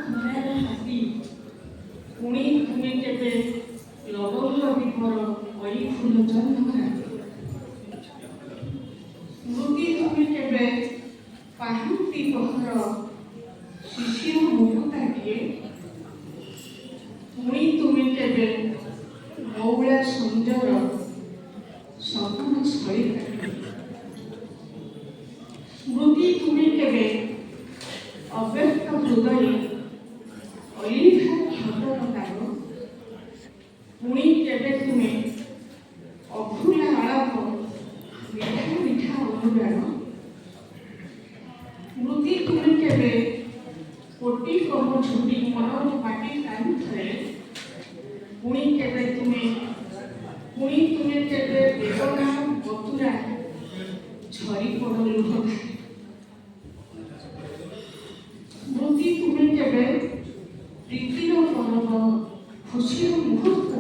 ଖରାର ହାତୀ ପୁଣି ତୁମେ କେବେ ଲବଙ୍ଗ ବିଭୋର ଅଳି ଫୁଲ ଜହ୍ନ ସ୍ମୃତି ତୁମେ କେବେ ପାହାନ୍ତି ପହର ଶିଶିର ମୁକୁତାଟିଏ ପୁଣି ତୁମେ କେବେ ମଉଳା ସୁନ୍ଦର ସପନ ସଳିତାଟିଏ ସ୍ମୃତି ତୁମେ କେବେ ଅବ୍ୟକ୍ତ ହୃଦୟ ଅଲିଭା କ୍ଷତର ଦାଗ ପୁଣି କେବେ ତୁମେ ଅଭୁଲା ଆଳାପ ମିଠା ମିଠା ଅନୁରାଗ ସ୍ମୃତି ତୁମେ କେବେ କୋଟି କମ ଝୁଟି ମନର ମାଟି କାଢୁଥାଏ ପୁଣି ତୁମେ କେବେ ବେଦନା ବତୁରା ଝରି ପଡ଼ ଲୁହ ସ୍ମୃତି ତୁମେ କେବେ ପ୍ରୀତିର ପରବ ଖୁସିର ମୁହୂର୍ତ୍ତ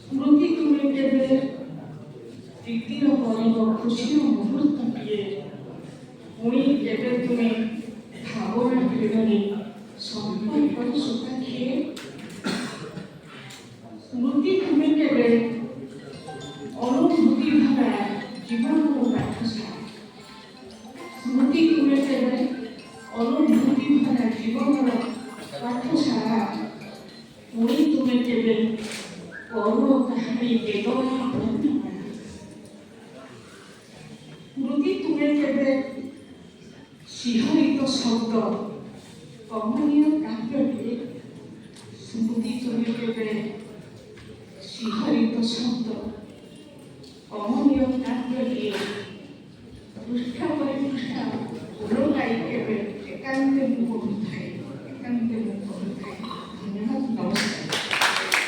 ସ୍ମୃତି ତୁମେ କେବେ ପ୍ରୀତିର ପରବ ଖୁସିର ମୁହୂର୍ତ୍ତଟିଏ ପୁଣି କେବେ ତୁମେ ଭାବନା ଭିଡ଼ରେ ସମ୍ପର୍କର ସୁତାଖିଏ ସ୍ମୃତି ତୁମେ କେବେ ଅନୁଭୂତି ଭରା ଜୀବନର ପାଠଶାଳା ସ୍ମୃତି ତୁମେ କେବେ ଅନୁଭୂତି ଭରା ଜୀବନର ପାଠଶାଳା ପୁଣି ତୁମେ କେବେ କରୁଣ କାହାଣୀ ବେଦନା ବର୍ଣ୍ଣନା ସ୍ମୃତି ତୁମେ କେବେ ଶିହରିତ ଶବ୍ଦ କମନୀୟ କାବ୍ୟଟିଏ ସ୍ମୃତି ତୁମେ କେବେ ଶିହରିତ ଶବ୍ଦ କମନୀୟ କାବ୍ୟଟିଏ ପୃଷ୍ଠା ପରେ ପୃଷ୍ଠା ଓଲଗାଇ କେବେ ଏକାନ୍ତେ ମୁଁ ପଢ଼ୁଥାଏ